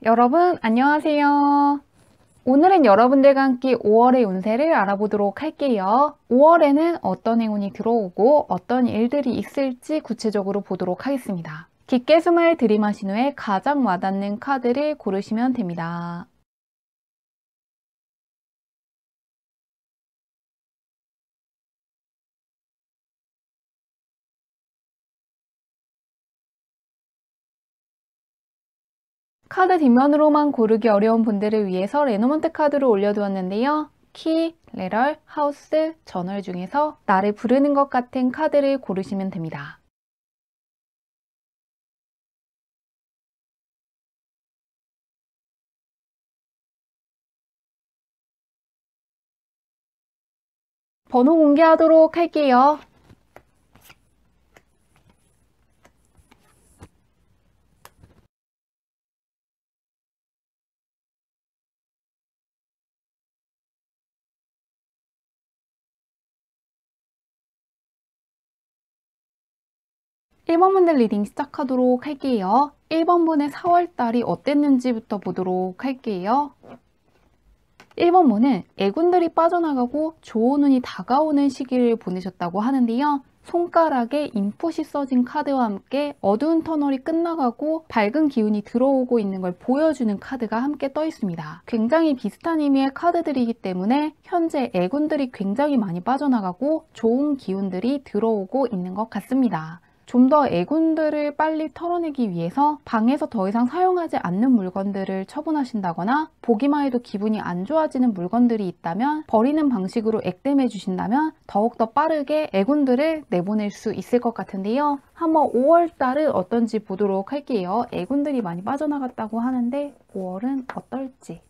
여러분 안녕하세요. 오늘은 여러분들과 함께 5월의 운세를 알아보도록 할게요. 5월에는 어떤 행운이 들어오고 어떤 일들이 있을지 구체적으로 보도록 하겠습니다. 깊게 숨을 들이마신 후에 가장 와닿는 카드를 고르시면 됩니다. 카드 뒷면으로만 고르기 어려운 분들을 위해서 레노먼트 카드로 올려두었는데요. 키, 레럴, 하우스, 전월 중에서 나를 부르는 것 같은 카드를 고르시면 됩니다. 번호 공개하도록 할게요. 1번 분들 리딩 시작하도록 할게요. 1번 분의 4월달이 어땠는지부터 보도록 할게요. 1번 분은 애군들이 빠져나가고 좋은 운이 다가오는 시기를 보내셨다고 하는데요. 손가락에 인풋이 써진 카드와 함께 어두운 터널이 끝나가고 밝은 기운이 들어오고 있는 걸 보여주는 카드가 함께 떠 있습니다. 굉장히 비슷한 의미의 카드들이기 때문에 현재 애군들이 굉장히 많이 빠져나가고 좋은 기운들이 들어오고 있는 것 같습니다. 좀 더 애군들을 빨리 털어내기 위해서 방에서 더 이상 사용하지 않는 물건들을 처분하신다거나 보기만 해도 기분이 안 좋아지는 물건들이 있다면 버리는 방식으로 액땜해 주신다면 더욱더 빠르게 애군들을 내보낼 수 있을 것 같은데요. 한번 5월달은 어떤지 보도록 할게요. 애군들이 많이 빠져나갔다고 하는데 5월은 어떨지.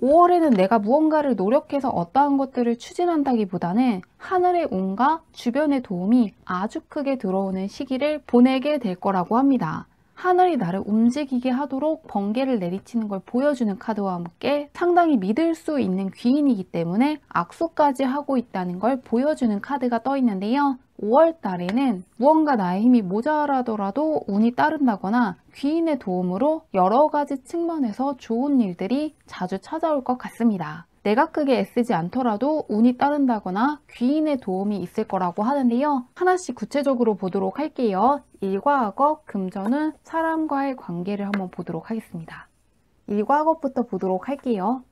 5월에는 내가 무언가를 노력해서 어떠한 것들을 추진한다기보다는 하늘의 운과 주변의 도움이 아주 크게 들어오는 시기를 보내게 될 거라고 합니다. 하늘이 나를 움직이게 하도록 번개를 내리치는 걸 보여주는 카드와 함께 상당히 믿을 수 있는 귀인이기 때문에 악수까지 하고 있다는 걸 보여주는 카드가 떠 있는데요. 5월 달에는 무언가 나의 힘이 모자라더라도 운이 따른다거나 귀인의 도움으로 여러 가지 측면에서 좋은 일들이 자주 찾아올 것 같습니다. 내가 크게 애쓰지 않더라도 운이 따른다거나 귀인의 도움이 있을 거라고 하는데요. 하나씩 구체적으로 보도록 할게요. 일과 악업, 금전운, 사람과의 관계를 한번 보도록 하겠습니다. 일과 악업부터 보도록 할게요.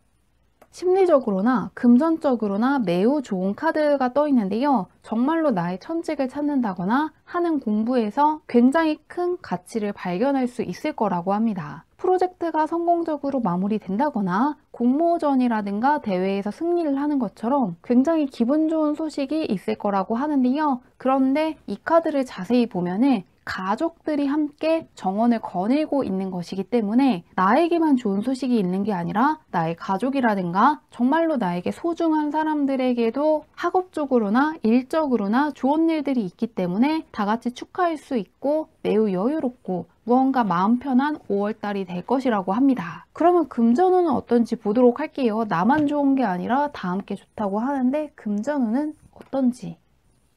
심리적으로나 금전적으로나 매우 좋은 카드가 떠 있는데요. 정말로 나의 천직을 찾는다거나 하는 공부에서 굉장히 큰 가치를 발견할 수 있을 거라고 합니다. 프로젝트가 성공적으로 마무리된다거나 공모전이라든가 대회에서 승리를 하는 것처럼 굉장히 기분 좋은 소식이 있을 거라고 하는데요. 그런데 이 카드를 자세히 보면은 가족들이 함께 정원을 거닐고 있는 것이기 때문에 나에게만 좋은 소식이 있는 게 아니라 나의 가족이라든가 정말로 나에게 소중한 사람들에게도 학업적으로나 일적으로나 좋은 일들이 있기 때문에 다 같이 축하할 수 있고 매우 여유롭고 무언가 마음 편한 5월달이 될 것이라고 합니다. 그러면 금전운은 어떤지 보도록 할게요. 나만 좋은 게 아니라 다 함께 좋다고 하는데 금전운은 어떤지.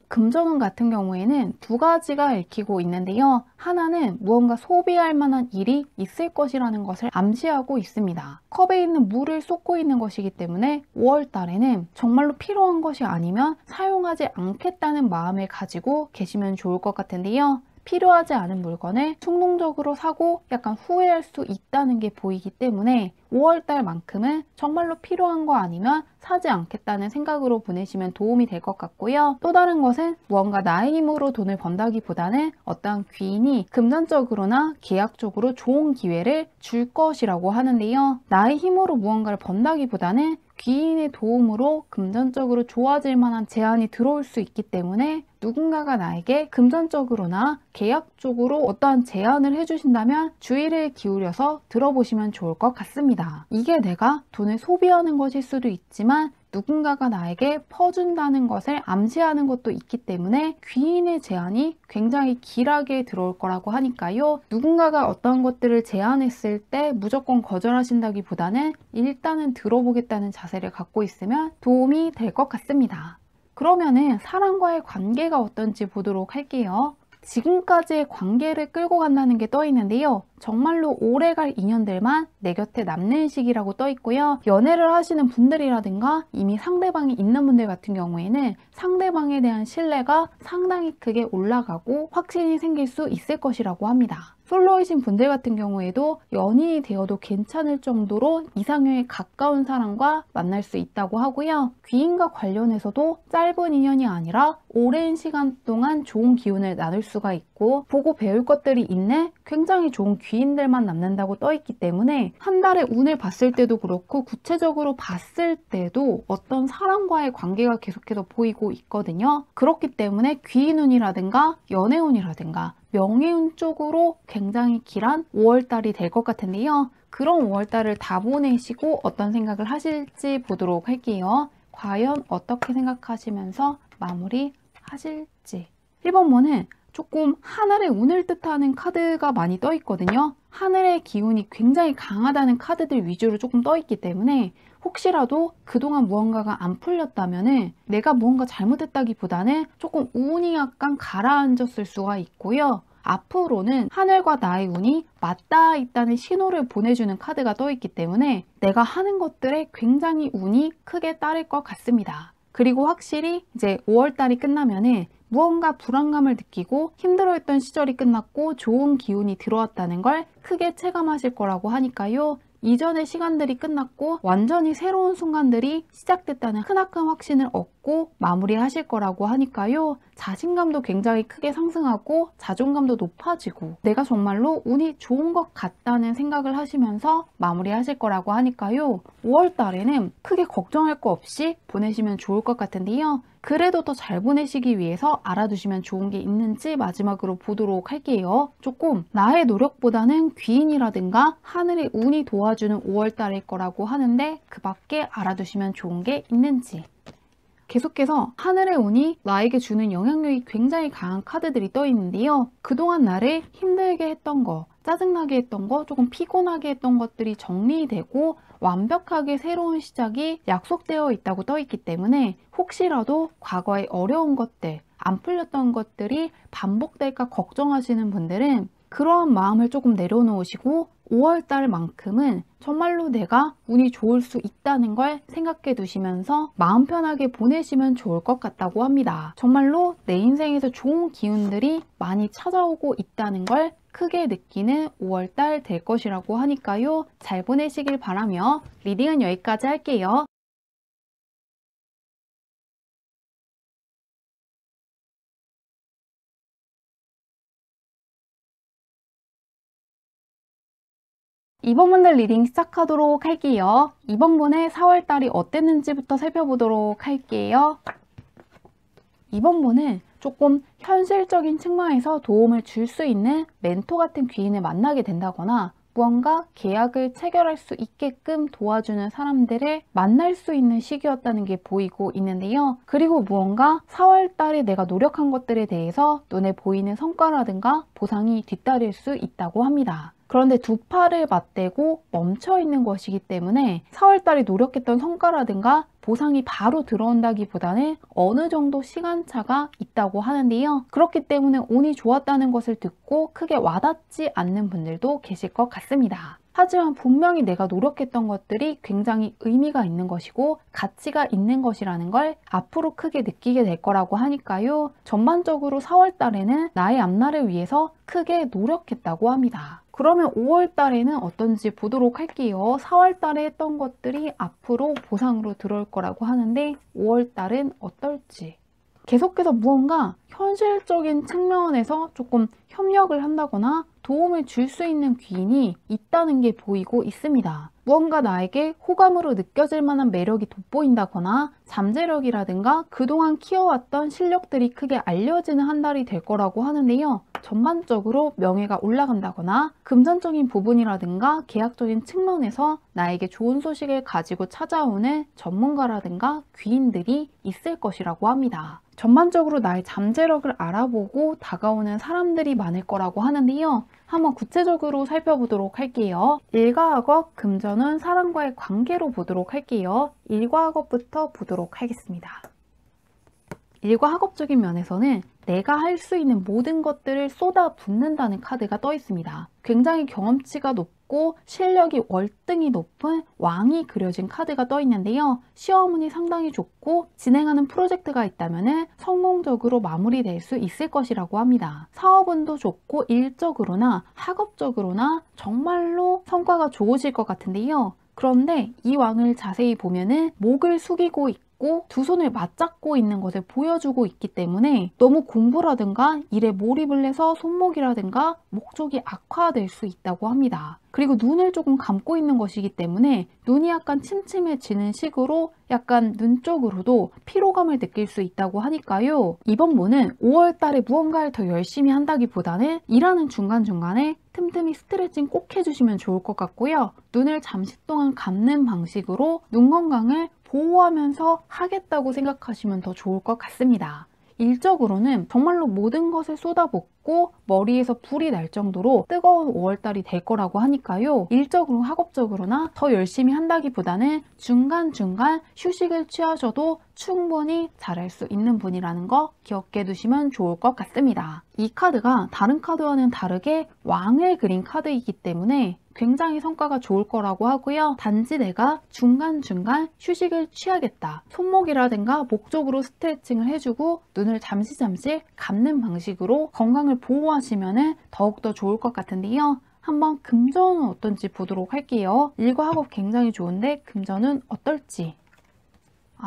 금전운 같은 경우에는 두 가지가 읽히고 있는데요. 하나는 무언가 소비할 만한 일이 있을 것이라는 것을 암시하고 있습니다. 컵에 있는 물을 쏟고 있는 것이기 때문에 5월 달에는 정말로 필요한 것이 아니면 사용하지 않겠다는 마음을 가지고 계시면 좋을 것 같은데요. 필요하지 않은 물건을 충동적으로 사고 약간 후회할 수 있다는 게 보이기 때문에 5월달만큼은 정말로 필요한 거 아니면 사지 않겠다는 생각으로 보내시면 도움이 될 것 같고요. 또 다른 것은 무언가 나의 힘으로 돈을 번다기보다는 어떠한 귀인이 금전적으로나 계약적으로 좋은 기회를 줄 것이라고 하는데요. 나의 힘으로 무언가를 번다기보다는 귀인의 도움으로 금전적으로 좋아질 만한 제안이 들어올 수 있기 때문에 누군가가 나에게 금전적으로나 계약적으로 어떠한 제안을 해주신다면 주의를 기울여서 들어보시면 좋을 것 같습니다. 이게 내가 돈을 소비하는 것일 수도 있지만 누군가가 나에게 퍼준다는 것을 암시하는 것도 있기 때문에 귀인의 제안이 굉장히 길하게 들어올 거라고 하니까요. 누군가가 어떤 것들을 제안했을 때 무조건 거절하신다기보다는 일단은 들어보겠다는 자세를 갖고 있으면 도움이 될 것 같습니다. 그러면은 사람과의 관계가 어떤지 보도록 할게요. 지금까지의 관계를 끌고 간다는 게 떠 있는데요. 정말로 오래갈 인연들만 내 곁에 남는 시기라고 떠 있고요. 연애를 하시는 분들이라든가 이미 상대방이 있는 분들 같은 경우에는 상대방에 대한 신뢰가 상당히 크게 올라가고 확신이 생길 수 있을 것이라고 합니다. 솔로이신 분들 같은 경우에도 연인이 되어도 괜찮을 정도로 이상형에 가까운 사람과 만날 수 있다고 하고요. 귀인과 관련해서도 짧은 인연이 아니라 오랜 시간 동안 좋은 기운을 나눌 수가 있고 보고 배울 것들이 있는 굉장히 좋은 귀인들만 남는다고 떠 있기 때문에 한 달의 운을 봤을 때도 그렇고 구체적으로 봤을 때도 어떤 사람과의 관계가 계속해서 보이고 있거든요. 그렇기 때문에 귀인운이라든가 연애운이라든가 명예운 쪽으로 굉장히 길한 5월달이 될 것 같은데요. 그런 5월달을 다 보내시고 어떤 생각을 하실지 보도록 할게요. 과연 어떻게 생각하시면서 마무리하실지. 1번번은 조금 하늘의 운을 뜻하는 카드가 많이 떠 있거든요. 하늘의 기운이 굉장히 강하다는 카드들 위주로 조금 떠 있기 때문에 혹시라도 그동안 무언가가 안 풀렸다면 내가 무언가 잘못했다기보다는 조금 운이 약간 가라앉았을 수가 있고요. 앞으로는 하늘과 나의 운이 맞닿아 있다는 신호를 보내주는 카드가 떠 있기 때문에 내가 하는 것들에 굉장히 운이 크게 따를 것 같습니다. 그리고 확실히 이제 5월달이 끝나면은 무언가 불안감을 느끼고 힘들어했던 시절이 끝났고 좋은 기운이 들어왔다는 걸 크게 체감하실 거라고 하니까요. 이전의 시간들이 끝났고 완전히 새로운 순간들이 시작됐다는 크나큰 확신을 얻고 마무리하실 거라고 하니까요. 자신감도 굉장히 크게 상승하고 자존감도 높아지고 내가 정말로 운이 좋은 것 같다는 생각을 하시면서 마무리하실 거라고 하니까요. 5월 달에는 크게 걱정할 거 없이 보내시면 좋을 것 같은데요. 그래도 더 잘 보내시기 위해서 알아두시면 좋은 게 있는지 마지막으로 보도록 할게요. 조금 나의 노력보다는 귀인이라든가 하늘의 운이 도와주는 5월달일 거라고 하는데 그 밖에 알아두시면 좋은 게 있는지. 계속해서 하늘의 운이 나에게 주는 영향력이 굉장히 강한 카드들이 떠 있는데요. 그동안 나를 힘들게 했던 거, 짜증나게 했던 거, 조금 피곤하게 했던 것들이 정리되고 완벽하게 새로운 시작이 약속되어 있다고 떠 있기 때문에 혹시라도 과거의 어려운 것들, 안 풀렸던 것들이 반복될까 걱정하시는 분들은 그러한 마음을 조금 내려놓으시고 5월달만큼은 정말로 내가 운이 좋을 수 있다는 걸 생각해 두시면서 마음 편하게 보내시면 좋을 것 같다고 합니다. 정말로 내 인생에서 좋은 기운들이 많이 찾아오고 있다는 걸 크게 느끼는 5월달 될 것이라고 하니까요. 잘 보내시길 바라며 리딩은 여기까지 할게요. 이번 분들 리딩 시작하도록 할게요. 이번 분의 4월달이 어땠는지부터 살펴보도록 할게요. 이번 분은 조금 현실적인 측면에서 도움을 줄 수 있는 멘토 같은 귀인을 만나게 된다거나 무언가 계약을 체결할 수 있게끔 도와주는 사람들을 만날 수 있는 시기였다는 게 보이고 있는데요. 그리고 무언가 4월달에 내가 노력한 것들에 대해서 눈에 보이는 성과라든가 보상이 뒤따를 수 있다고 합니다. 그런데 두 팔을 맞대고 멈춰 있는 것이기 때문에 4월달에 노력했던 성과라든가 보상이 바로 들어온다기보다는 어느 정도 시간차가 있다고 하는데요. 그렇기 때문에 운이 좋았다는 것을 듣고 크게 와닿지 않는 분들도 계실 것 같습니다. 하지만 분명히 내가 노력했던 것들이 굉장히 의미가 있는 것이고 가치가 있는 것이라는 걸 앞으로 크게 느끼게 될 거라고 하니까요. 전반적으로 4월 달에는 나의 앞날을 위해서 크게 노력했다고 합니다. 그러면 5월 달에는 어떤지 보도록 할게요. 4월 달에 했던 것들이 앞으로 보상으로 들어올 거라고 하는데 5월 달은 어떨지. 계속해서 무언가 현실적인 측면에서 조금 협력을 한다거나 도움을 줄 수 있는 귀인이 있다는 게 보이고 있습니다. 무언가 나에게 호감으로 느껴질 만한 매력이 돋보인다거나 잠재력이라든가 그동안 키워왔던 실력들이 크게 알려지는 한 달이 될 거라고 하는데요. 전반적으로 명예가 올라간다거나 금전적인 부분이라든가 계약적인 측면에서 나에게 좋은 소식을 가지고 찾아오는 전문가라든가 귀인들이 있을 것이라고 합니다. 전반적으로 나의 잠재력을 알아보고 다가오는 사람들이 많을 거라고 하는데요. 한번 구체적으로 살펴보도록 할게요. 일과 학업, 금전은 사람과의 관계로 보도록 할게요. 일과 학업부터 보도록 하겠습니다. 일과 학업적인 면에서는 내가 할 수 있는 모든 것들을 쏟아붓는다는 카드가 떠 있습니다. 굉장히 경험치가 높고 실력이 월등히 높은 왕이 그려진 카드가 떠 있는데요. 시험운이 상당히 좋고 진행하는 프로젝트가 있다면 성공적으로 마무리될 수 있을 것이라고 합니다. 사업운도 좋고 일적으로나 학업적으로나 정말로 성과가 좋으실 것 같은데요. 그런데 이 왕을 자세히 보면은 목을 숙이고 있고 두 손을 맞잡고 있는 것을 보여주고 있기 때문에 너무 공부라든가 일에 몰입을 해서 손목이라든가 목 쪽이 악화될 수 있다고 합니다. 그리고 눈을 조금 감고 있는 것이기 때문에 눈이 약간 침침해지는 식으로 약간 눈 쪽으로도 피로감을 느낄 수 있다고 하니까요. 이번 분은 5월 달에 무언가를 더 열심히 한다기보다는 일하는 중간중간에 틈틈이 스트레칭 꼭 해주시면 좋을 것 같고요. 눈을 잠시 동안 감는 방식으로 눈 건강을 보호하면서 하겠다고 생각하시면 더 좋을 것 같습니다. 일적으로는 정말로 모든 것을 쏟아붓고 머리에서 불이 날 정도로 뜨거운 5월달이 될 거라고 하니까요. 일적으로 학업적으로나 더 열심히 한다기보다는 중간중간 휴식을 취하셔도 충분히 잘할 수 있는 분이라는 거 기억해 두시면 좋을 것 같습니다. 이 카드가 다른 카드와는 다르게 왕을 그린 카드이기 때문에 굉장히 성과가 좋을 거라고 하고요. 단지 내가 중간중간 휴식을 취하겠다. 손목이라든가 목 쪽으로 스트레칭을 해주고 눈을 잠시 감는 방식으로 건강을 보호하시면 더욱더 좋을 것 같은데요. 한번 금전은 어떤지 보도록 할게요. 일과 학업 굉장히 좋은데 금전은 어떨지.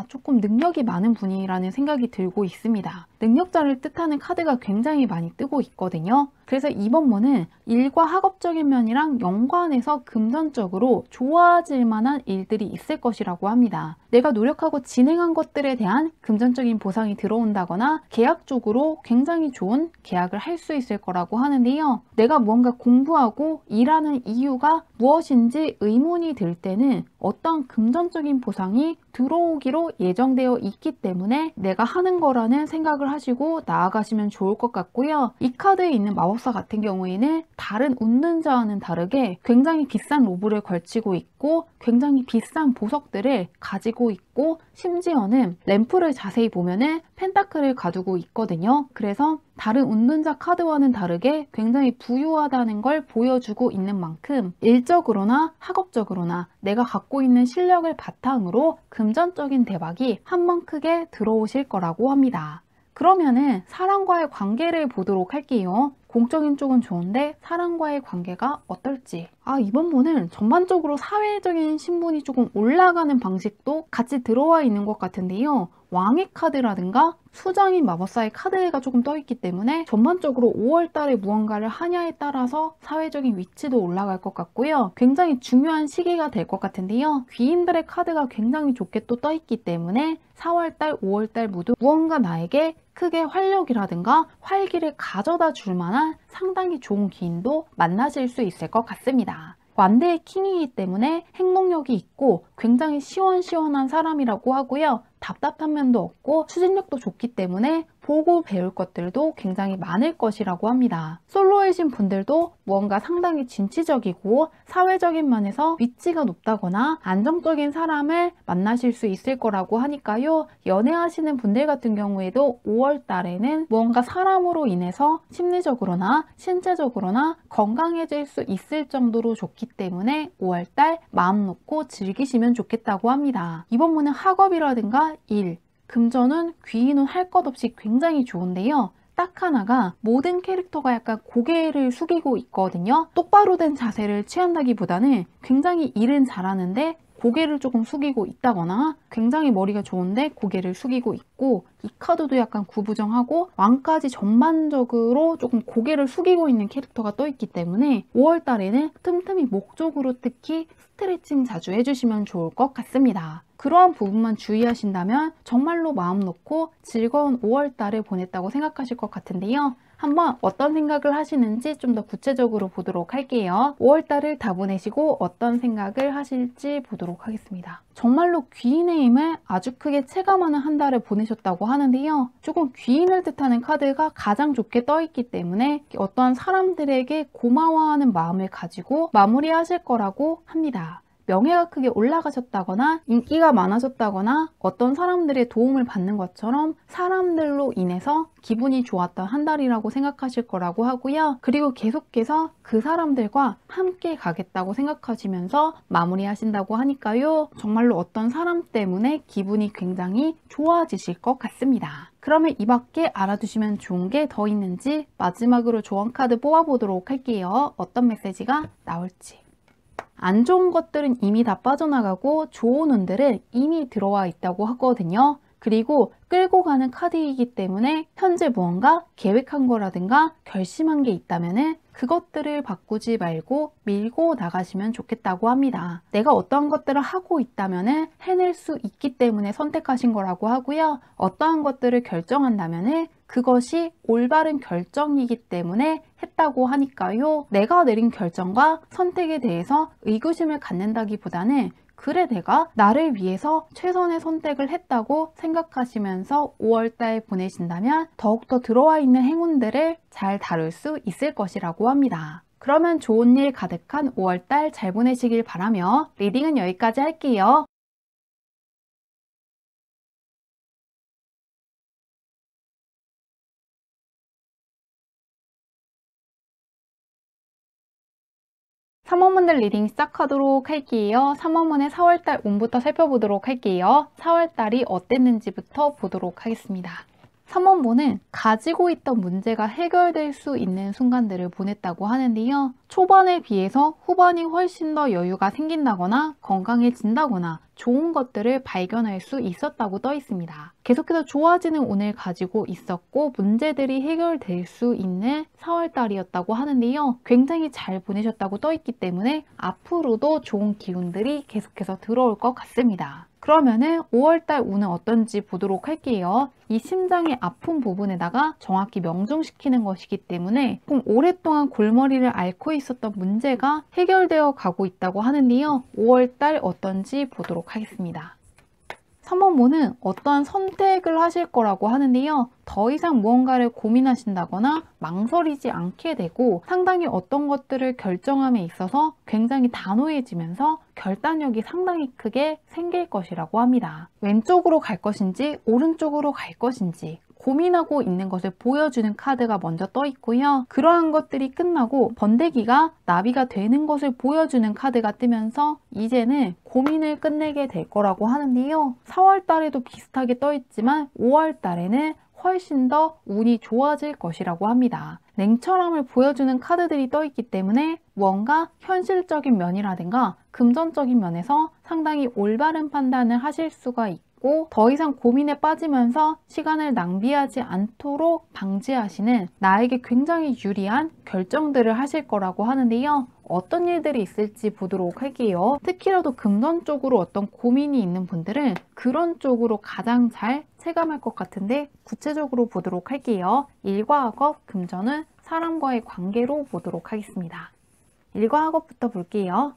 조금 능력이 많은 분이라는 생각이 들고 있습니다. 능력자를 뜻하는 카드가 굉장히 많이 뜨고 있거든요. 그래서 이번 분은 일과 학업적인 면이랑 연관해서 금전적으로 좋아질 만한 일들이 있을 것이라고 합니다. 내가 노력하고 진행한 것들에 대한 금전적인 보상이 들어온다거나 계약적으로 굉장히 좋은 계약을 할 수 있을 거라고 하는데요. 내가 무언가 공부하고 일하는 이유가 무엇인지 의문이 들 때는 어떤 금전적인 보상이 들어오기로 예정되어 있기 때문에 내가 하는 거라는 생각을 하시고 나아가시면 좋을 것 같고요. 이 카드에 있는 마법사 같은 경우에는 다른 웃는 자와는 다르게 굉장히 비싼 로브를 걸치고 있고 굉장히 비싼 보석들을 가지고 있고 심지어는 램프를 자세히 보면은 펜타클을 가지고 있거든요. 그래서 다른 웃는 자 카드와는 다르게 굉장히 부유하다는 걸 보여주고 있는 만큼 일적으로나 학업적으로나 내가 갖고 있는 실력을 바탕으로 금전적인 대박이 한 번 크게 들어오실 거라고 합니다. 그러면은 사람과의 관계를 보도록 할게요. 공적인 쪽은 좋은데 사람과의 관계가 어떨지. 이번 분은 전반적으로 사회적인 신분이 조금 올라가는 방식도 같이 들어와 있는 것 같은데요. 왕의 카드라든가 수장인 마법사의 카드가 조금 떠있기 때문에 전반적으로 5월 달에 무언가를 하냐에 따라서 사회적인 위치도 올라갈 것 같고요. 굉장히 중요한 시기가 될 것 같은데요. 귀인들의 카드가 굉장히 좋게 또 떠있기 때문에 4월 달, 5월 달 모두 무언가 나에게 크게 활력이라든가 활기를 가져다 줄 만한 상당히 좋은 귀인도 만나실 수 있을 것 같습니다. 완대의 킹이기 때문에 행동력이 있고 굉장히 시원시원한 사람이라고 하고요. 답답한 면도 없고 추진력도 좋기 때문에 보고 배울 것들도 굉장히 많을 것이라고 합니다. 솔로이신 분들도 무언가 상당히 진취적이고 사회적인 면에서 위치가 높다거나 안정적인 사람을 만나실 수 있을 거라고 하니까요. 연애하시는 분들 같은 경우에도 5월 달에는 무언가 사람으로 인해서 심리적으로나 신체적으로나 건강해질 수 있을 정도로 좋기 때문에 5월 달 마음 놓고 즐기시면 좋겠다고 합니다. 이번 분은 학업이라든가 일, 금전은 귀인은 할 것 없이 굉장히 좋은데요. 딱 하나가 모든 캐릭터가 약간 고개를 숙이고 있거든요. 똑바로 된 자세를 취한다기보다는 굉장히 일은 잘하는데 고개를 조금 숙이고 있다거나 굉장히 머리가 좋은데 고개를 숙이고 있고 이 카드도 약간 구부정하고 왕까지 전반적으로 조금 고개를 숙이고 있는 캐릭터가 떠있기 때문에 5월 달에는 틈틈이 목 쪽으로 특히 스트레칭 자주 해주시면 좋을 것 같습니다. 그러한 부분만 주의하신다면 정말로 마음 놓고 즐거운 5월 달을 보냈다고 생각하실 것 같은데요. 한번 어떤 생각을 하시는지 좀 더 구체적으로 보도록 할게요. 5월 달을 다 보내시고 어떤 생각을 하실지 보도록 하겠습니다. 정말로 귀인의 힘을 아주 크게 체감하는 한 달을 보내셨다고 하는데요. 조금 귀인을 뜻하는 카드가 가장 좋게 떠있기 때문에 어떠한 사람들에게 고마워하는 마음을 가지고 마무리하실 거라고 합니다. 명예가 크게 올라가셨다거나 인기가 많아졌다거나 어떤 사람들의 도움을 받는 것처럼 사람들로 인해서 기분이 좋았던 한 달이라고 생각하실 거라고 하고요. 그리고 계속해서 그 사람들과 함께 가겠다고 생각하시면서 마무리하신다고 하니까요. 정말로 어떤 사람 때문에 기분이 굉장히 좋아지실 것 같습니다. 그러면 이 밖에 알아두시면 좋은 게 더 있는지 마지막으로 조언 카드 뽑아보도록 할게요. 어떤 메시지가 나올지. 안 좋은 것들은 이미 다 빠져나가고 좋은 운들은 이미 들어와 있다고 하거든요. 그리고 끌고 가는 카드이기 때문에 현재 무언가 계획한 거라든가 결심한 게 있다면 그것들을 바꾸지 말고 밀고 나가시면 좋겠다고 합니다. 내가 어떠한 것들을 하고 있다면 해낼 수 있기 때문에 선택하신 거라고 하고요. 어떠한 것들을 결정한다면 그것이 올바른 결정이기 때문에 했다고 하니까요. 내가 내린 결정과 선택에 대해서 의구심을 갖는다기보다는 그래 내가 나를 위해서 최선의 선택을 했다고 생각하시면서 5월달 보내신다면 더욱더 들어와 있는 행운들을 잘 다룰 수 있을 것이라고 합니다. 그러면 좋은 일 가득한 5월달 잘 보내시길 바라며 리딩은 여기까지 할게요. 삼원문들 리딩 시작하도록 할게요. 삼원문의 4월달 운부터 살펴보도록 할게요. 4월달이 어땠는지부터 보도록 하겠습니다. 3원본은 가지고 있던 문제가 해결될 수 있는 순간들을 보냈다고 하는데요. 초반에 비해서 후반이 훨씬 더 여유가 생긴다거나 건강해진다거나 좋은 것들을 발견할 수 있었다고 떠 있습니다. 계속해서 좋아지는 운을 가지고 있었고 문제들이 해결될 수 있는 4월달이었다고 하는데요. 굉장히 잘 보내셨다고 떠 있기 때문에 앞으로도 좋은 기운들이 계속해서 들어올 것 같습니다. 그러면은 5월달 운은 어떤지 보도록 할게요. 이 심장의 아픈 부분에다가 정확히 명중시키는 것이기 때문에 좀 오랫동안 골머리를 앓고 있었던 문제가 해결되어 가고 있다고 하는데요. 5월달 어떤지 보도록 하겠습니다. 3원모는 어떠한 선택을 하실 거라고 하는데요. 더 이상 무언가를 고민하신다거나 망설이지 않게 되고 상당히 어떤 것들을 결정함에 있어서 굉장히 단호해지면서 결단력이 상당히 크게 생길 것이라고 합니다. 왼쪽으로 갈 것인지 오른쪽으로 갈 것인지 고민하고 있는 것을 보여주는 카드가 먼저 떠 있고요. 그러한 것들이 끝나고 번데기가 나비가 되는 것을 보여주는 카드가 뜨면서 이제는 고민을 끝내게 될 거라고 하는데요. 4월 달에도 비슷하게 떠 있지만 5월 달에는 훨씬 더 운이 좋아질 것이라고 합니다. 냉철함을 보여주는 카드들이 떠 있기 때문에 무언가 현실적인 면이라든가 금전적인 면에서 상당히 올바른 판단을 하실 수가 있고 더 이상 고민에 빠지면서 시간을 낭비하지 않도록 방지하시는 나에게 굉장히 유리한 결정들을 하실 거라고 하는데요. 어떤 일들이 있을지 보도록 할게요. 특히라도 금전 쪽으로 어떤 고민이 있는 분들은 그런 쪽으로 가장 잘 체감할 것 같은데 구체적으로 보도록 할게요. 일과 학업, 금전은 사람과의 관계로 보도록 하겠습니다. 일과 학업부터 볼게요.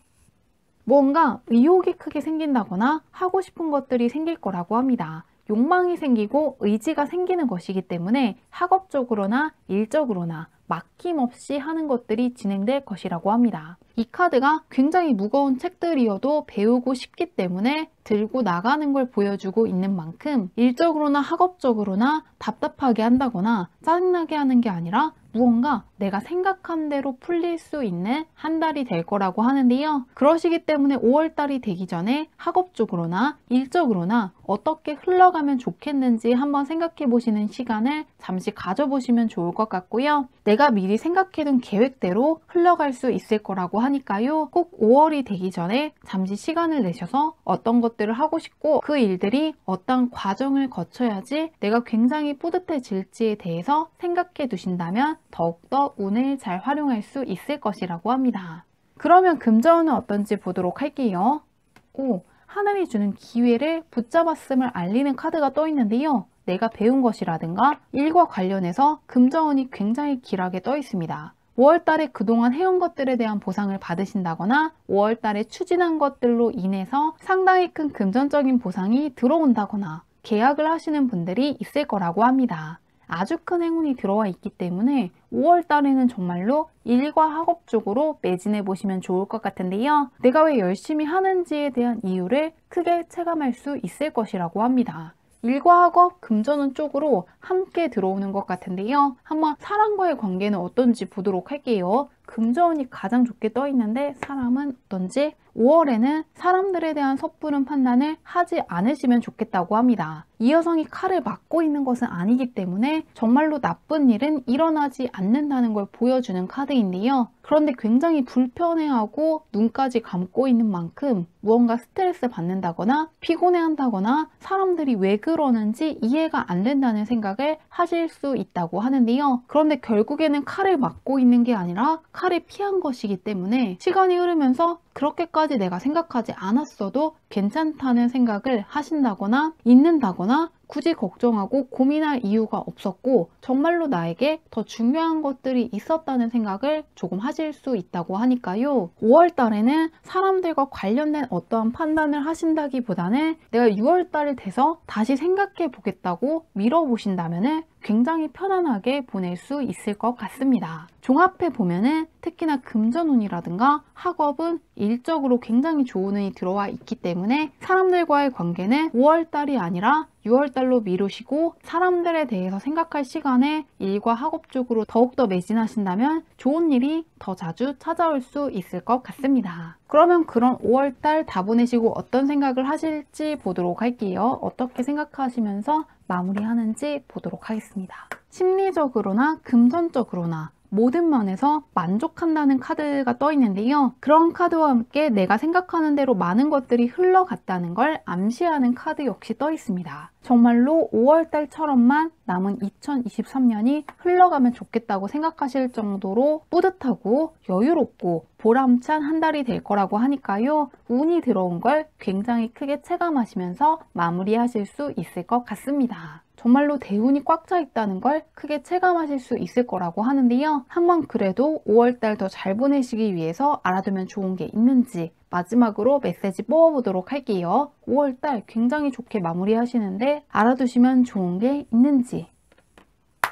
뭔가 의욕이 크게 생긴다거나 하고 싶은 것들이 생길 거라고 합니다. 욕망이 생기고 의지가 생기는 것이기 때문에 학업적으로나 일적으로나 막힘없이 하는 것들이 진행될 것이라고 합니다. 이 카드가 굉장히 무거운 책들이어도 배우고 싶기 때문에 들고 나가는 걸 보여주고 있는 만큼 일적으로나 학업적으로나 답답하게 한다거나 짜증나게 하는 게 아니라 무언가 내가 생각한 대로 풀릴 수 있는 한 달이 될 거라고 하는데요. 그러시기 때문에 5월 달이 되기 전에 학업적으로나 일적으로나 어떻게 흘러가면 좋겠는지 한번 생각해 보시는 시간을 잠시 가져보시면 좋을 것 같고요. 내가 미리 생각해둔 계획대로 흘러갈 수 있을 거라고 하니까요. 꼭 5월이 되기 전에 잠시 시간을 내셔서 어떤 것들을 하고 싶고 그 일들이 어떤 과정을 거쳐야지 내가 굉장히 뿌듯해질지에 대해서 생각해 두신다면 더욱더 운을 잘 활용할 수 있을 것이라고 합니다. 그러면 금전은 어떤지 보도록 할게요. 하늘이 주는 기회를 붙잡았음을 알리는 카드가 떠 있는데요. 내가 배운 것이라든가 일과 관련해서 금전운이 굉장히 길하게 떠 있습니다. 5월 달에 그동안 해온 것들에 대한 보상을 받으신다거나 5월 달에 추진한 것들로 인해서 상당히 큰 금전적인 보상이 들어온다거나 계약을 하시는 분들이 있을 거라고 합니다. 아주 큰 행운이 들어와 있기 때문에 5월 달에는 정말로 일과 학업 쪽으로 매진해 보시면 좋을 것 같은데요. 내가 왜 열심히 하는지에 대한 이유를 크게 체감할 수 있을 것이라고 합니다. 일과 학업, 금전운 쪽으로 함께 들어오는 것 같은데요. 한번 사람과의 관계는 어떤지 보도록 할게요. 금전운이 가장 좋게 떠 있는데 사람은 어떤지 5월에는 사람들에 대한 섣부른 판단을 하지 않으시면 좋겠다고 합니다. 이 여성이 칼을 맞고 있는 것은 아니기 때문에 정말로 나쁜 일은 일어나지 않는다는 걸 보여주는 카드인데요. 그런데 굉장히 불편해하고 눈까지 감고 있는 만큼 무언가 스트레스 받는다거나 피곤해한다거나 사람들이 왜 그러는지 이해가 안 된다는 생각을 하실 수 있다고 하는데요. 그런데 결국에는 칼을 맞고 있는 게 아니라 칼을 피한 것이기 때문에 시간이 흐르면서 그렇게까지 내가 생각하지 않았어도 괜찮다는 생각을 하신다거나 잊는다거나 굳이 걱정하고 고민할 이유가 없었고 정말로 나에게 더 중요한 것들이 있었다는 생각을 조금 하실 수 있다고 하니까요. 5월 달에는 사람들과 관련된 어떠한 판단을 하신다기보다는 내가 6월 달이 돼서 다시 생각해 보겠다고 미뤄보신다면 굉장히 편안하게 보낼 수 있을 것 같습니다. 종합해 보면은 특히나 금전운이라든가 학업은 일적으로 굉장히 좋은 운이 들어와 있기 때문에 사람들과의 관계는 5월 달이 아니라 6월 달로 미루시고 사람들에 대해서 생각할 시간에 일과 학업 쪽으로 더욱더 매진하신다면 좋은 일이 더 자주 찾아올 수 있을 것 같습니다. 그러면 그런 5월 달 다 보내시고 어떤 생각을 하실지 보도록 할게요. 어떻게 생각하시면서 마무리하는지 보도록 하겠습니다. 심리적으로나 금전적으로나 모든 면에서 만족한다는 카드가 떠 있는데요. 그런 카드와 함께 내가 생각하는 대로 많은 것들이 흘러갔다는 걸 암시하는 카드 역시 떠 있습니다. 정말로 5월달처럼만 남은 2023년이 흘러가면 좋겠다고 생각하실 정도로 뿌듯하고 여유롭고 보람찬 한 달이 될 거라고 하니까요. 운이 들어온 걸 굉장히 크게 체감하시면서 마무리하실 수 있을 것 같습니다. 정말로 대운이 꽉 차 있다는 걸 크게 체감하실 수 있을 거라고 하는데요. 한번 그래도 5월달 더 잘 보내시기 위해서 알아두면 좋은 게 있는지 마지막으로 메시지 뽑아보도록 할게요. 5월달 굉장히 좋게 마무리하시는데 알아두시면 좋은 게 있는지.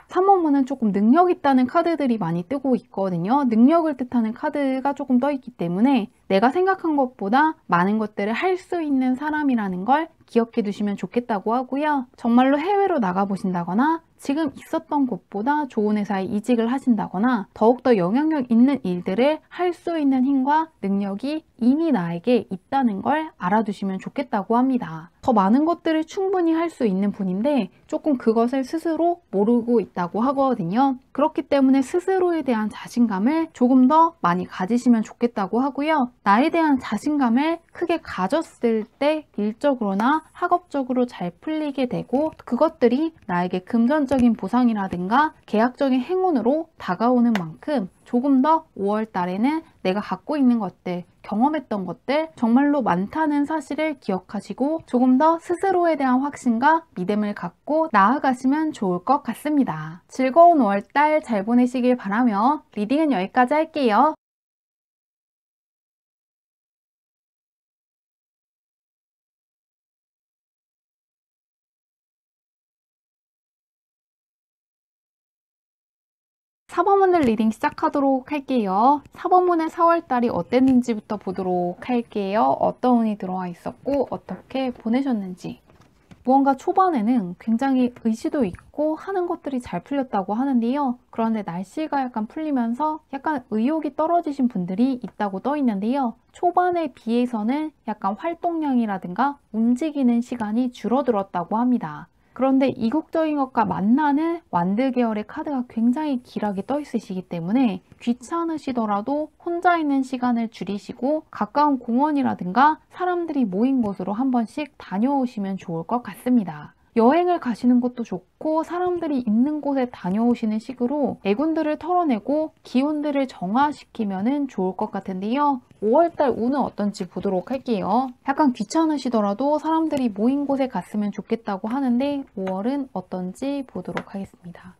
3번문은 조금 능력 있다는 카드들이 많이 뜨고 있거든요. 능력을 뜻하는 카드가 조금 떠 있기 때문에 내가 생각한 것보다 많은 것들을 할 수 있는 사람이라는 걸 기억해 두시면 좋겠다고 하고요. 정말로 해외로 나가보신다거나 지금 있었던 곳보다 좋은 회사에 이직을 하신다거나 더욱더 영향력 있는 일들을 할 수 있는 힘과 능력이 이미 나에게 있다는 걸 알아두시면 좋겠다고 합니다. 더 많은 것들을 충분히 할 수 있는 분인데 조금 그것을 스스로 모르고 있다고 하거든요. 그렇기 때문에 스스로에 대한 자신감을 조금 더 많이 가지시면 좋겠다고 하고요. 나에 대한 자신감을 크게 가졌을 때 일적으로나 학업적으로 잘 풀리게 되고 그것들이 나에게 금전적인 보상이라든가 계약적인 행운으로 다가오는 만큼 조금 더 5월 달에는 내가 갖고 있는 것들, 경험했던 것들 정말로 많다는 사실을 기억하시고 조금 더 스스로에 대한 확신과 믿음을 갖고 나아가시면 좋을 것 같습니다. 즐거운 5월 달 잘 보내시길 바라며 리딩은 여기까지 할게요. 4번문을 리딩 시작하도록 할게요. 4번문의 4월달이 어땠는지부터 보도록 할게요. 어떤 운이 들어와 있었고 어떻게 보내셨는지. 무언가 초반에는 굉장히 의지도 있고 하는 것들이 잘 풀렸다고 하는데요. 그런데 날씨가 약간 풀리면서 약간 의욕이 떨어지신 분들이 있다고 떠 있는데요. 초반에 비해서는 약간 활동량이라든가 움직이는 시간이 줄어들었다고 합니다. 그런데 이국적인 것과 만나는 완드 계열의 카드가 굉장히 길하게 떠 있으시기 때문에 귀찮으시더라도 혼자 있는 시간을 줄이시고 가까운 공원이라든가 사람들이 모인 곳으로 한 번씩 다녀오시면 좋을 것 같습니다. 여행을 가시는 것도 좋고 사람들이 있는 곳에 다녀오시는 식으로 애군들을 털어내고 기운들을 정화시키면 좋을 것 같은데요. 5월달 운은 어떤지 보도록 할게요. 약간 귀찮으시더라도 사람들이 모인 곳에 갔으면 좋겠다고 하는데 5월은 어떤지 보도록 하겠습니다.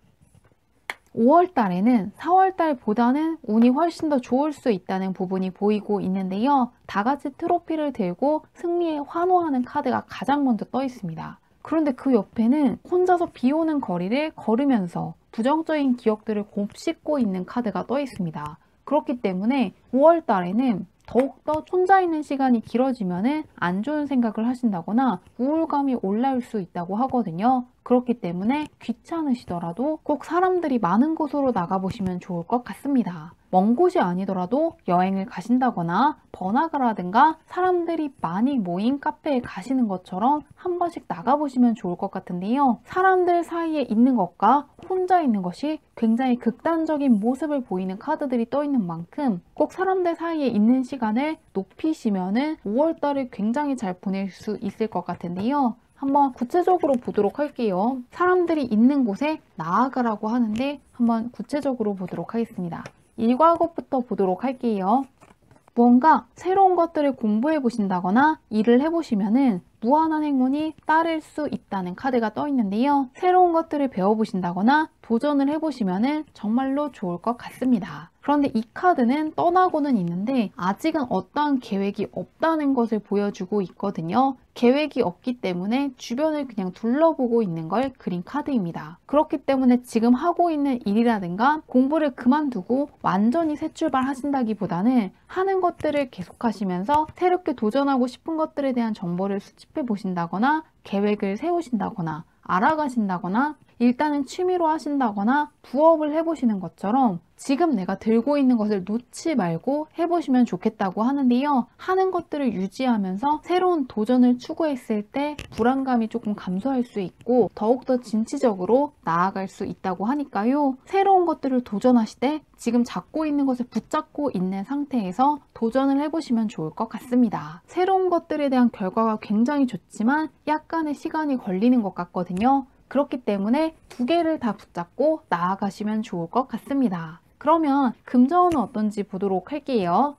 5월달에는 4월달보다는 운이 훨씬 더 좋을 수 있다는 부분이 보이고 있는데요. 다 같이 트로피를 들고 승리에 환호하는 카드가 가장 먼저 떠 있습니다. 그런데 그 옆에는 혼자서 비 오는 거리를 걸으면서 부정적인 기억들을 곱씹고 있는 카드가 떠 있습니다. 그렇기 때문에 5월 달에는 더욱더 혼자 있는 시간이 길어지면 안 좋은 생각을 하신다거나 우울감이 올라올 수 있다고 하거든요. 그렇기 때문에 귀찮으시더라도 꼭 사람들이 많은 곳으로 나가보시면 좋을 것 같습니다. 먼 곳이 아니더라도 여행을 가신다거나 번화가라든가 사람들이 많이 모인 카페에 가시는 것처럼 한 번씩 나가보시면 좋을 것 같은데요. 사람들 사이에 있는 것과 혼자 있는 것이 굉장히 극단적인 모습을 보이는 카드들이 떠 있는 만큼 꼭 사람들 사이에 있는 시간을 높이시면 5월달을 굉장히 잘 보낼 수 있을 것 같은데요. 한번 구체적으로 보도록 할게요. 사람들이 있는 곳에 나아가라고 하는데 한번 구체적으로 보도록 하겠습니다. 일과 것부터 보도록 할게요. 무언가 새로운 것들을 공부해 보신다거나 일을 해보시면은 무한한 행운이 따를 수 있다는 카드가 떠 있는데요. 새로운 것들을 배워보신다거나 도전을 해보시면은 정말로 좋을 것 같습니다. 그런데 이 카드는 떠나고는 있는데 아직은 어떠한 계획이 없다는 것을 보여주고 있거든요. 계획이 없기 때문에 주변을 그냥 둘러보고 있는 걸 그린 카드입니다. 그렇기 때문에 지금 하고 있는 일이라든가 공부를 그만두고 완전히 새 출발하신다기보다는 하는 것들을 계속하시면서 새롭게 도전하고 싶은 것들에 대한 정보를 수집해 보신다거나 계획을 세우신다거나 알아가신다거나 일단은 취미로 하신다거나 부업을 해보시는 것처럼 지금 내가 들고 있는 것을 놓지 말고 해보시면 좋겠다고 하는데요. 하는 것들을 유지하면서 새로운 도전을 추구했을 때 불안감이 조금 감소할 수 있고 더욱더 진취적으로 나아갈 수 있다고 하니까요. 새로운 것들을 도전하시되 지금 잡고 있는 것을 붙잡고 있는 상태에서 도전을 해보시면 좋을 것 같습니다. 새로운 것들에 대한 결과가 굉장히 좋지만 약간의 시간이 걸리는 것 같거든요. 그렇기 때문에 두 개를 다 붙잡고 나아가시면 좋을 것 같습니다. 그러면 금전은 어떤지 보도록 할게요.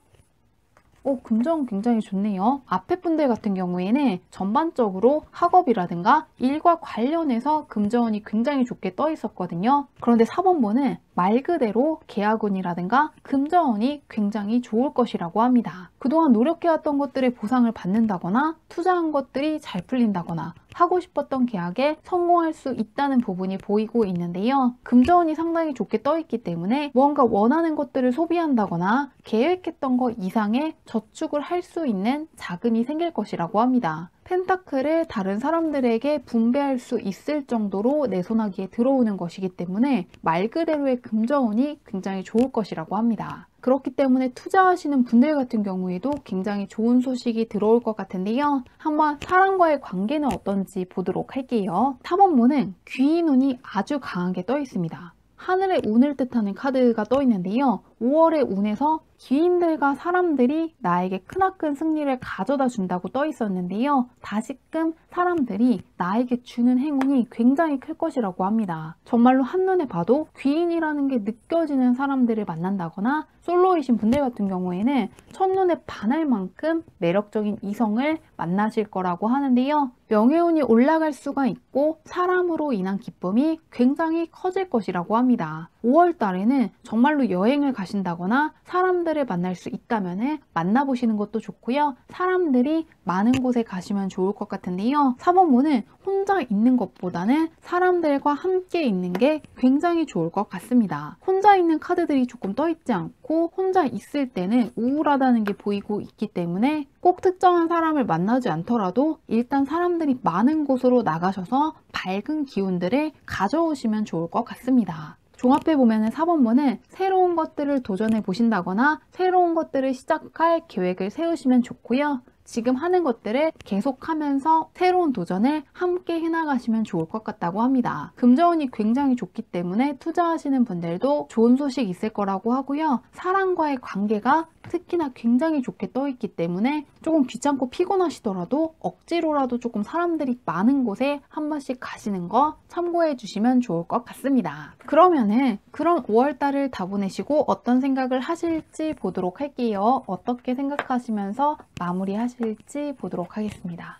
금전 굉장히 좋네요. 앞에 분들 같은 경우에는 전반적으로 학업이라든가 일과 관련해서 금전이 굉장히 좋게 떠 있었거든요. 그런데 4번분은 말 그대로 계약운이라든가 금전운이 굉장히 좋을 것이라고 합니다. 그동안 노력해왔던 것들의 보상을 받는다거나 투자한 것들이 잘 풀린다거나 하고 싶었던 계약에 성공할 수 있다는 부분이 보이고 있는데요. 금전운이 상당히 좋게 떠 있기 때문에 무언가 원하는 것들을 소비한다거나 계획했던 것 이상의 저축을 할 수 있는 자금이 생길 것이라고 합니다. 펜타클을 다른 사람들에게 분배할 수 있을 정도로 내 손아귀에 들어오는 것이기 때문에 말 그대로의 금전운이 굉장히 좋을 것이라고 합니다. 그렇기 때문에 투자하시는 분들 같은 경우에도 굉장히 좋은 소식이 들어올 것 같은데요. 한번 사람과의 관계는 어떤지 보도록 할게요. 4번문은 귀인운이 아주 강하게 떠 있습니다. 하늘의 운을 뜻하는 카드가 떠 있는데요. 5월의 운에서 귀인들과 사람들이 나에게 크나큰 승리를 가져다 준다고 떠 있었는데요. 다시금 사람들이 나에게 주는 행운이 굉장히 클 것이라고 합니다. 정말로 한눈에 봐도 귀인이라는 게 느껴지는 사람들을 만난다거나 솔로이신 분들 같은 경우에는 첫눈에 반할 만큼 매력적인 이성을 만나실 거라고 하는데요. 명예운이 올라갈 수가 있고 사람으로 인한 기쁨이 굉장히 커질 것이라고 합니다. 5월 달에는 정말로 여행을 가신다거나 사람들을 만날 수 있다면 만나보시는 것도 좋고요. 사람들이 많은 곳에 가시면 좋을 것 같은데요. 4번문은 혼자 있는 것보다는 사람들과 함께 있는 게 굉장히 좋을 것 같습니다. 혼자 있는 카드들이 조금 떠 있지 않고 혼자 있을 때는 우울하다는 게 보이고 있기 때문에 꼭 특정한 사람을 만나지 않더라도 일단 사람들이 많은 곳으로 나가셔서 밝은 기운들을 가져오시면 좋을 것 같습니다. 종합해보면 4번문은 새로운 것들을 도전해 보신다거나 새로운 것들을 시작할 계획을 세우시면 좋고요. 지금 하는 것들을 계속하면서 새로운 도전을 함께 해나가시면 좋을 것 같다고 합니다. 금전운이 굉장히 좋기 때문에 투자하시는 분들도 좋은 소식 있을 거라고 하고요. 사람과의 관계가 특히나 굉장히 좋게 떠 있기 때문에 조금 귀찮고 피곤하시더라도 억지로라도 조금 사람들이 많은 곳에 한 번씩 가시는 거 참고해 주시면 좋을 것 같습니다. 그러면은 그런 5월달을 다 보내시고 어떤 생각을 하실지 보도록 할게요. 어떻게 생각하시면서 마무리하실지 보도록 하겠습니다.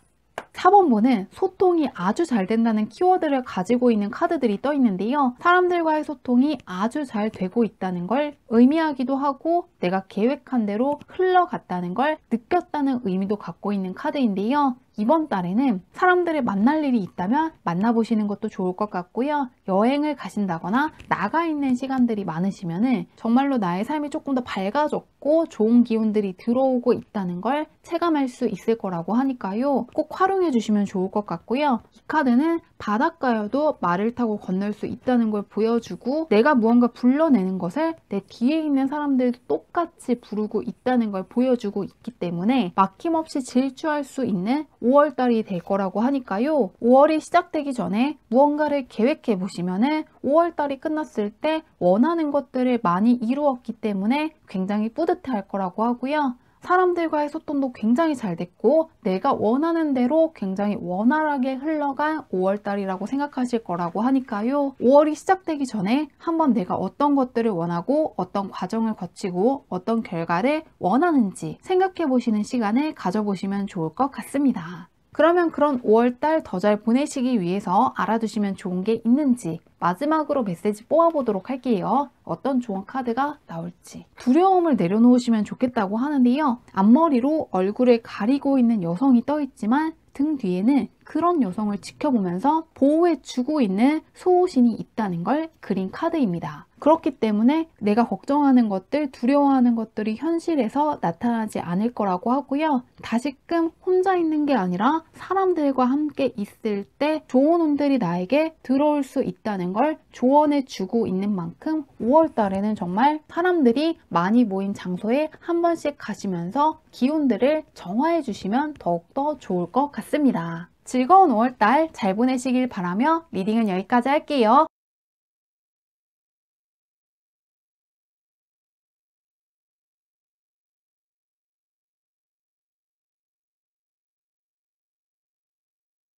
4번본은 소통이 아주 잘 된다는 키워드를 가지고 있는 카드들이 떠 있는데요. 사람들과의 소통이 아주 잘 되고 있다는 걸 의미하기도 하고 내가 계획한 대로 흘러갔다는 걸 느꼈다는 의미도 갖고 있는 카드인데요. 이번 달에는 사람들을 만날 일이 있다면 만나보시는 것도 좋을 것 같고요. 여행을 가신다거나 나가 있는 시간들이 많으시면은 정말로 나의 삶이 조금 더 밝아졌고 좋은 기운들이 들어오고 있다는 걸 체감할 수 있을 거라고 하니까요. 꼭 활용해 주시면 좋을 것 같고요. 이 카드는 바닷가여도 말을 타고 건널 수 있다는 걸 보여주고 내가 무언가 불러내는 것을 내 뒤에 있는 사람들도 똑같이 부르고 있다는 걸 보여주고 있기 때문에 막힘없이 질주할 수 있는 5월달이 될 거라고 하니까요. 5월이 시작되기 전에 무언가를 계획해 보시면은 5월달이 끝났을 때 원하는 것들을 많이 이루었기 때문에 굉장히 뿌듯해 할 거라고 하고요. 사람들과의 소통도 굉장히 잘 됐고 내가 원하는 대로 굉장히 원활하게 흘러간 5월달이라고 생각하실 거라고 하니까요. 5월이 시작되기 전에 한번 내가 어떤 것들을 원하고 어떤 과정을 거치고 어떤 결과를 원하는지 생각해 보시는 시간을 가져보시면 좋을 것 같습니다. 그러면 그런 5월달 더 잘 보내시기 위해서 알아두시면 좋은 게 있는지 마지막으로 메시지 뽑아보도록 할게요. 어떤 좋은 카드가 나올지. 두려움을 내려놓으시면 좋겠다고 하는데요. 앞머리로 얼굴을 가리고 있는 여성이 떠 있지만 등 뒤에는 그런 여성을 지켜보면서 보호해주고 있는 소호신이 있다는 걸 그린 카드입니다. 그렇기 때문에 내가 걱정하는 것들, 두려워하는 것들이 현실에서 나타나지 않을 거라고 하고요. 다시금 혼자 있는 게 아니라 사람들과 함께 있을 때 좋은 운들이 나에게 들어올 수 있다는 걸 조언해주고 있는 만큼 5월 달에는 정말 사람들이 많이 모인 장소에 한 번씩 가시면서 기운들을 정화해 주시면 더욱더 좋을 것 같습니다. 즐거운 5월달 잘 보내시길 바라며 리딩은 여기까지 할게요.